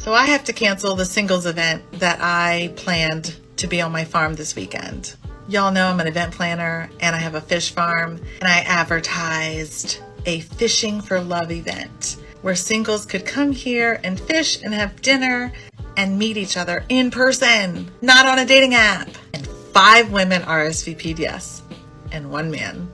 So I have to cancel the singles event that I planned to be on my farm this weekend. Y'all know I'm an event planner and I have a fish farm, and I advertised a Fishing for Love event where singles could come here and fish and have dinner and meet each other in person, not on a dating app. And 5 women RSVP'd yes, and 1 man.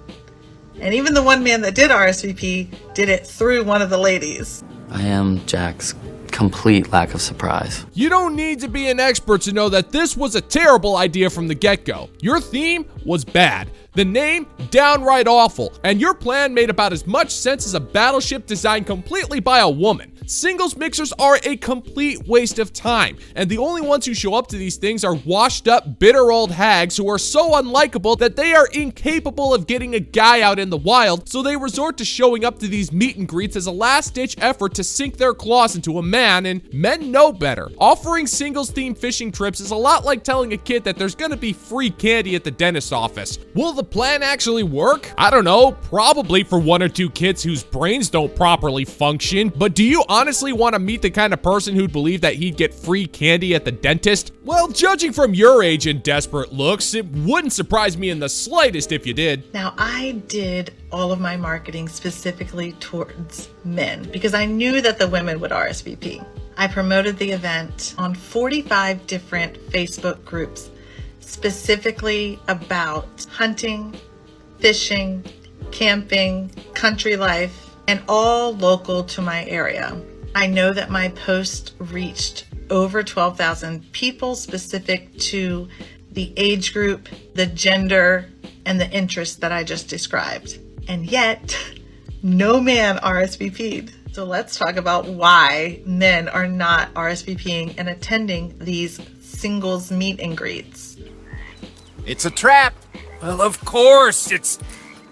And even the 1 man that did RSVP did it through one of the ladies. I am Jack's complete lack of surprise. You don't need to be an expert to know that this was a terrible idea from the get-go. Your theme was bad. The name, downright awful. And your plan made about as much sense as a battleship designed completely by a woman. Singles mixers are a complete waste of time, and the only ones who show up to these things are washed up, bitter old hags who are so unlikable that they are incapable of getting a guy out in the wild, so they resort to showing up to these meet and greets as a last-ditch effort to sink their claws into a man, and men know better. Offering singles-themed fishing trips is a lot like telling a kid that there's gonna be free candy at the dentist's office. Will the plan actually work? I don't know, probably for 1 or 2 kids whose brains don't properly function, but do you honestly want to meet the kind of person who'd believe that he'd get free candy at the dentist? Well, judging from your age and desperate looks, it wouldn't surprise me in the slightest if you did. Now, I did all of my marketing specifically towards men because I knew that the women would RSVP. I promoted the event on 45 different Facebook groups specifically about hunting, fishing, camping, country life, and all local to my area. I know that my post reached over 12,000 people specific to the age group, the gender, and the interests that I just described. And yet, no man RSVP'd. So let's talk about why men are not RSVPing and attending these singles meet and greets. It's a trap. Well, of course, it's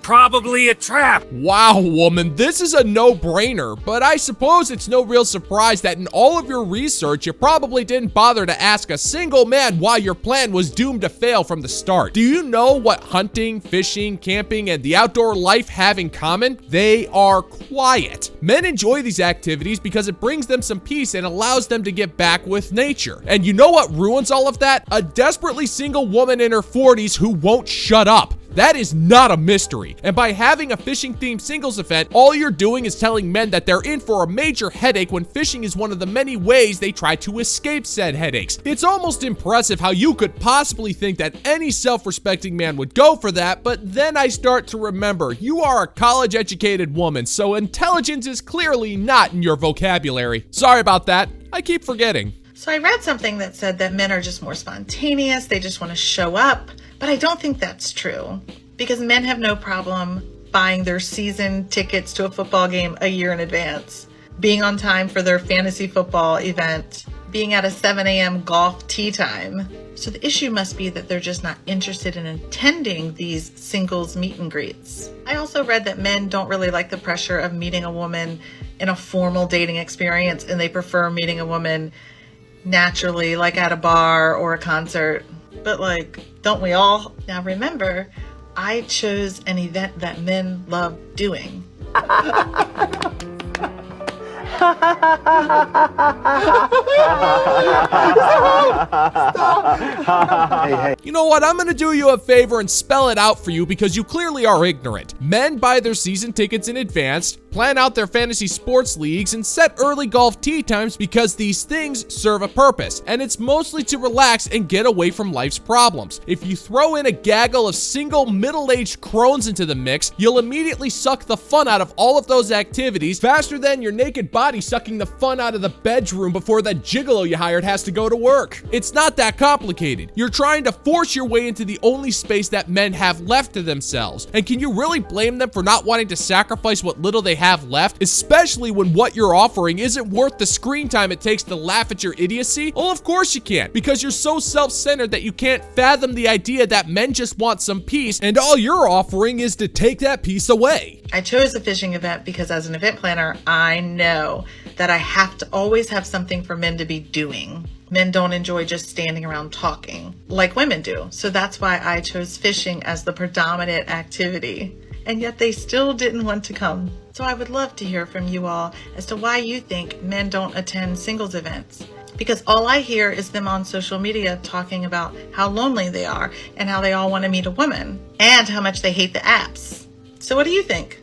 probably a trap. Wow, woman, this is a no-brainer, but I suppose it's no real surprise that in all of your research, you probably didn't bother to ask a single man why your plan was doomed to fail from the start. Do you know what hunting, fishing, camping, and the outdoor life have in common? They are quiet. Men enjoy these activities because it brings them some peace and allows them to get back with nature. And you know what ruins all of that? A desperately single woman in her 40s who won't shut up. That is not a mystery. And by having a fishing-themed singles event, all you're doing is telling men that they're in for a major headache when fishing is one of the many ways they try to escape said headaches. It's almost impressive how you could possibly think that any self-respecting man would go for that, but then I start to remember, you are a college-educated woman, so intelligence is clearly not in your vocabulary. Sorry about that. I keep forgetting. So I read something that said that men are just more spontaneous, they just want to show up. But I don't think that's true, because men have no problem buying their season tickets to a football game a year in advance, being on time for their fantasy football event, being at a 7 a.m. golf tee time. So the issue must be that they're just not interested in attending these singles meet and greets. I also read that men don't really like the pressure of meeting a woman in a formal dating experience, and they prefer meeting a woman naturally, like at a bar or a concert. But don't we all? Now remember, I chose an event that men love doing. You know what? I'm gonna do you a favor and spell it out for you because you clearly are ignorant. Men buy their season tickets in advance, plan out their fantasy sports leagues, and set early golf tee times because these things serve a purpose, and it's mostly to relax and get away from life's problems. If you throw in a gaggle of single middle-aged crones into the mix, you'll immediately suck the fun out of all of those activities faster than your naked body sucking the fun out of the bedroom before that gigolo you hired has to go to work. It's not that complicated. You're trying to force your way into the only space that men have left to themselves. And can you really blame them for not wanting to sacrifice what little they have left, especially when what you're offering isn't worth the screen time it takes to laugh at your idiocy? Well, of course you can't, because you're so self-centered that you can't fathom the idea that men just want some peace, and all you're offering is to take that peace away. I chose a fishing event because as an event planner, I know that I have to always have something for men to be doing. Men don't enjoy just standing around talking like women do. So that's why I chose fishing as the predominant activity. and yet they still didn't want to come. So I would love to hear from you all as to why you think men don't attend singles events. Because all I hear is them on social media talking about how lonely they are and how they all want to meet a woman and how much they hate the apps. So what do you think?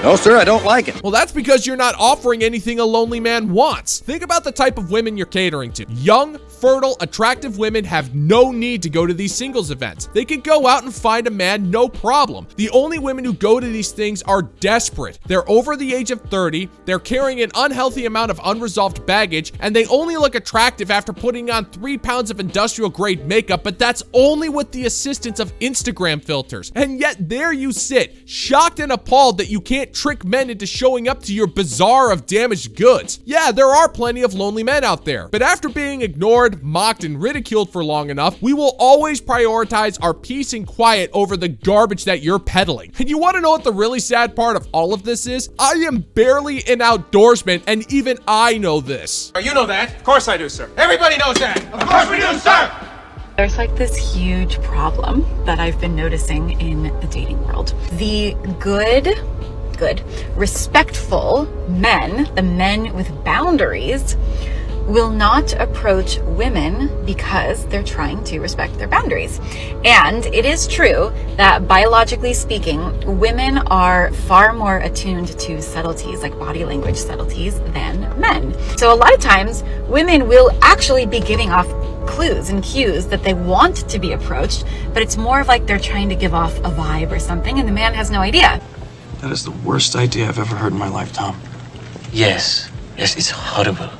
No, sir, I don't like it. Well, that's because you're not offering anything a lonely man wants. Think about the type of women you're catering to. Young, fertile, attractive women have no need to go to these singles events. They can go out and find a man, no problem. The only women who go to these things are desperate. They're over the age of 30, they're carrying an unhealthy amount of unresolved baggage, and they only look attractive after putting on 3 pounds of industrial grade makeup, but that's only with the assistance of Instagram filters. And yet there you sit, shocked and appalled that you can't trick men into showing up to your bazaar of damaged goods. Yeah, there are plenty of lonely men out there, but after being ignored, mocked, and ridiculed for long enough, we will always prioritize our peace and quiet over the garbage that you're peddling. And you want to know what the really sad part of all of this is? I am barely an outdoorsman, and even I know this. You know that. Of course I do, sir. Everybody knows that. Of course we do, sir. There's like this huge problem that I've been noticing in the dating world. The good, respectful men, the men with boundaries, will not approach women because they're trying to respect their boundaries. And it is true that biologically speaking, women are far more attuned to subtleties, like body language subtleties, than men. So a lot of times, women will actually be giving off clues and cues that they want to be approached, but it's more of like they're trying to give off a vibe or something, and the man has no idea. That is the worst idea I've ever heard in my life, Tom. Yes, it's horrible,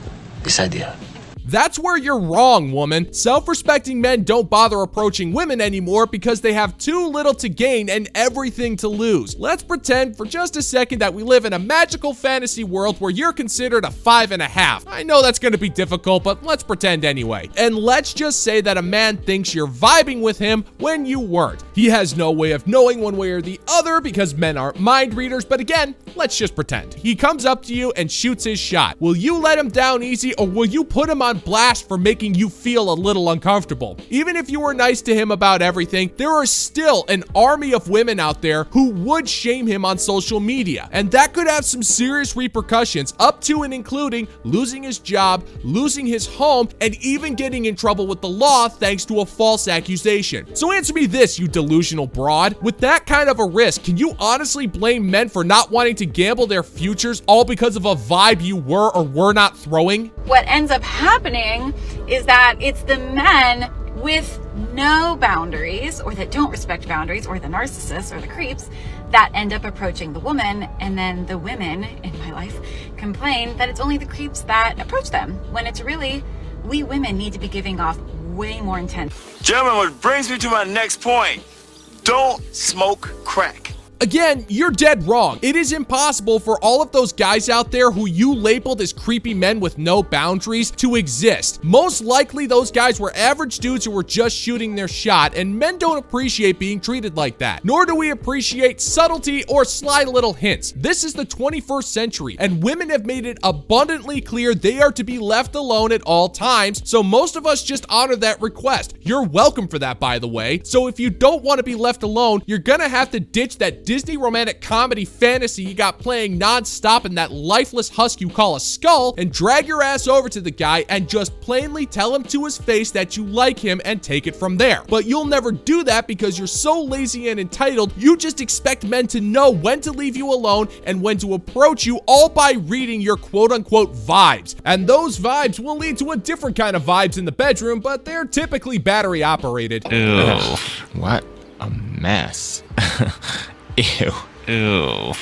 this idea. That's where you're wrong, woman. Self-respecting men don't bother approaching women anymore because they have too little to gain and everything to lose. Let's pretend for just a second that we live in a magical fantasy world where you're considered a 5.5. I know that's going to be difficult, but let's pretend anyway. And let's just say that a man thinks you're vibing with him when you weren't. He has no way of knowing one way or the other because men aren't mind readers, but again, let's just pretend. He comes up to you and shoots his shot. Will you let him down easy, or will you put him on blast for making you feel a little uncomfortable? Even if you were nice to him about everything, there are still an army of women out there who would shame him on social media, and that could have some serious repercussions, up to and including losing his job, losing his home, and even getting in trouble with the law thanks to a false accusation. So answer me this, you delusional broad. With that kind of a risk, can you honestly blame men for not wanting to gamble their futures all because of a vibe you were or were not throwing? What ends up happening is that it's the men with no boundaries, or that don't respect boundaries, or the narcissists or the creeps, that end up approaching the woman, and then the women in my life complain that it's only the creeps that approach them, when it's really we women need to be giving off way more intense. Gentlemen, what brings me to my next point: don't smoke crack. Again, you're dead wrong. It is impossible for all of those guys out there who you labeled as creepy men with no boundaries to exist. Most likely those guys were average dudes who were just shooting their shot, and men don't appreciate being treated like that. Nor do we appreciate subtlety or sly little hints. This is the 21st century, and women have made it abundantly clear they are to be left alone at all times, so most of us just honor that request. You're welcome for that, by the way. So if you don't want to be left alone, you're gonna have to ditch that Disney romantic comedy fantasy you got playing non-stop in that lifeless husk you call a skull, and drag your ass over to the guy and just plainly tell him to his face that you like him and take it from there. But you'll never do that because you're so lazy and entitled, you just expect men to know when to leave you alone and when to approach you, all by reading your quote-unquote vibes. And those vibes will lead to a different kind of vibes in the bedroom, but they're typically battery operated. Ew, what a mess. Ew. Ew.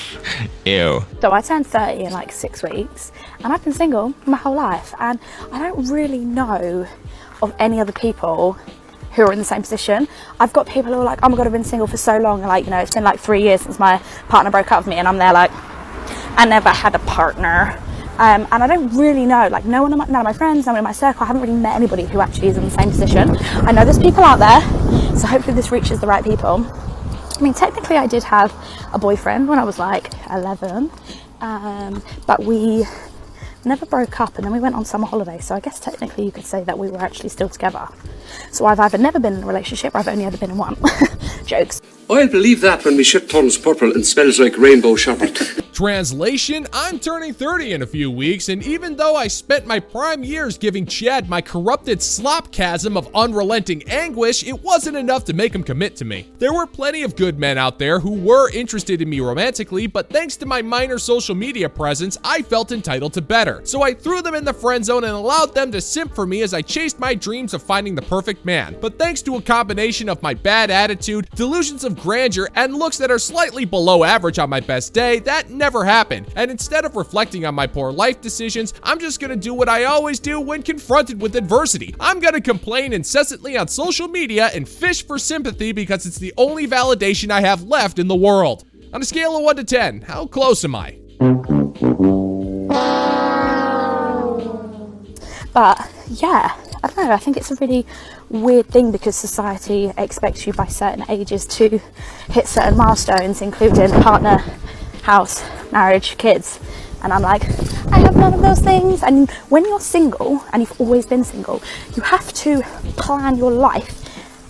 Ew. So I turned 30 in like 6 weeks, and I've been single my whole life, and I don't really know of any other people who are in the same position. I've got people who are like, oh my god, I've been single for so long, like, you know, it's been like 3 years since my partner broke up with me, and I'm there like, I never had a partner. And I don't really know, like none of my friends, no one in my circle, I haven't really met anybody who actually is in the same position. I know there's people out there, so hopefully this reaches the right people. I mean, technically I did have a boyfriend when I was like 11, but we never broke up, and then we went on summer holiday, so I guess technically you could say that we were actually still together. So I've either never been in a relationship or I've only ever been in one. Jokes. I'll believe that when my shit turns purple and smells like rainbow sherbet. Translation, I'm turning 30 in a few weeks, and even though I spent my prime years giving Chad my corrupted slopchasm of unrelenting anguish, it wasn't enough to make him commit to me. There were plenty of good men out there who were interested in me romantically, but thanks to my minor social media presence, I felt entitled to better. So I threw them in the friend zone and allowed them to simp for me as I chased my dreams of finding the perfect man. But thanks to a combination of my bad attitude, delusions of grandeur, and looks that are slightly below average on my best day, that never happened. And instead of reflecting on my poor life decisions, I'm just gonna do what I always do when confronted with adversity. I'm gonna complain incessantly on social media and fish for sympathy because it's the only validation I have left in the world. On a scale of 1 to 10, how close am I? But yeah, I don't know, I think it's a really weird thing because society expects you by certain ages to hit certain milestones, including partner, house, marriage, kids. And I'm like, I have none of those things. And when you're single, and you've always been single, you have to plan your life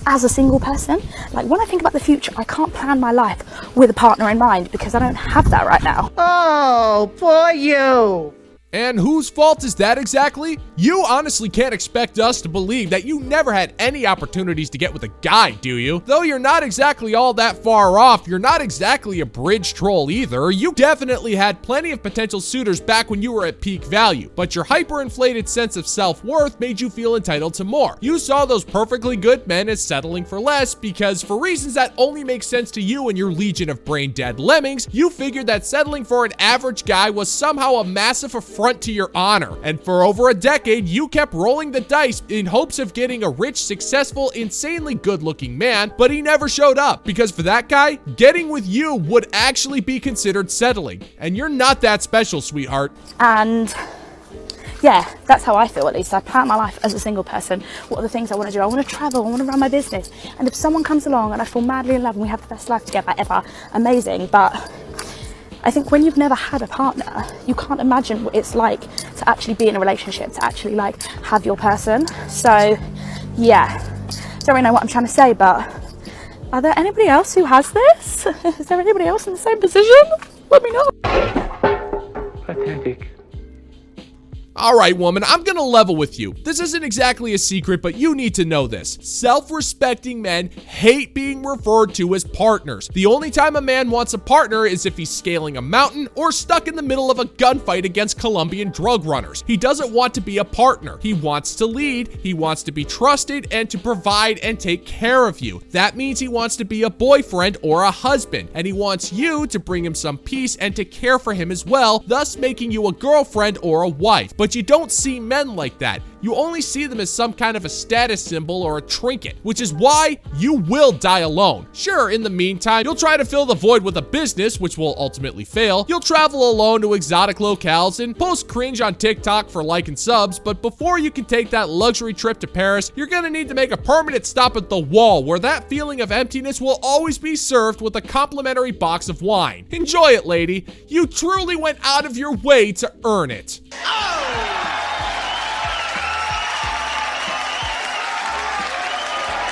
as a single person. Like when I think about the future, I can't plan my life with a partner in mind because I don't have that right now. Oh, poor you. And whose fault is that exactly? You honestly can't expect us to believe that you never had any opportunities to get with a guy, do you? Though you're not exactly all that far off, you're not exactly a bridge troll either. You definitely had plenty of potential suitors back when you were at peak value, but your hyperinflated sense of self-worth made you feel entitled to more. You saw those perfectly good men as settling for less because for reasons that only make sense to you and your legion of brain-dead lemmings, you figured that settling for an average guy was somehow a massive affront to your honor. And for over a decade, you kept rolling the dice in hopes of getting a rich, successful, insanely good-looking man, but he never showed up because for that guy, getting with you would actually be considered settling. And you're not that special, sweetheart. And yeah, that's how I feel at least. I plan my life as a single person. What are the things I want to do? I want to travel, I want to run my business. And if someone comes along and I fall madly in love and we have the best life together ever, amazing. But I think when you've never had a partner, you can't imagine what it's like to actually be in a relationship, to actually like have your person. So yeah, don't really know what I'm trying to say, but are there anybody else who has this? Is there anybody else in the same position? Let me know. Pathetic. All right, woman, I'm gonna level with you. This isn't exactly a secret, but you need to know this. Self-respecting men hate being referred to as partners. The only time a man wants a partner is if he's scaling a mountain or stuck in the middle of a gunfight against Colombian drug runners. He doesn't want to be a partner. He wants to lead, he wants to be trusted, and to provide and take care of you. That means he wants to be a boyfriend or a husband, and he wants you to bring him some peace and to care for him as well, thus making you a girlfriend or a wife. But you don't see men like that. You only see them as some kind of a status symbol or a trinket, which is why you will die alone. Sure, in the meantime, you'll try to fill the void with a business, which will ultimately fail. You'll travel alone to exotic locales and post cringe on TikTok for like and subs, but before you can take that luxury trip to Paris, you're gonna need to make a permanent stop at the wall, where that feeling of emptiness will always be served with a complimentary box of wine. Enjoy it, lady. You truly went out of your way to earn it.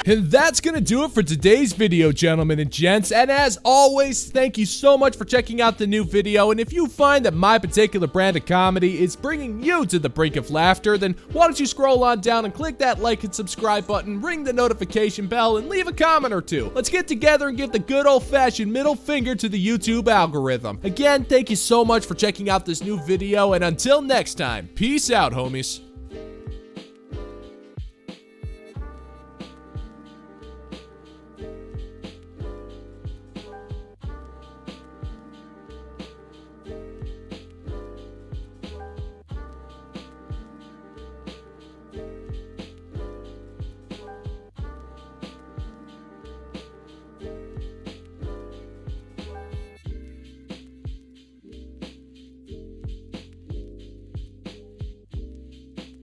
And that's gonna do it for today's video, gentlemen and gents. And as always, thank you so much for checking out the new video. And if you find that my particular brand of comedy is bringing you to the brink of laughter, then why don't you scroll on down and click that like and subscribe button, ring the notification bell, and leave a comment or two. Let's get together and give the good old-fashioned middle finger to the YouTube algorithm. Again, thank you so much for checking out this new video, and until next time, peace out, homies.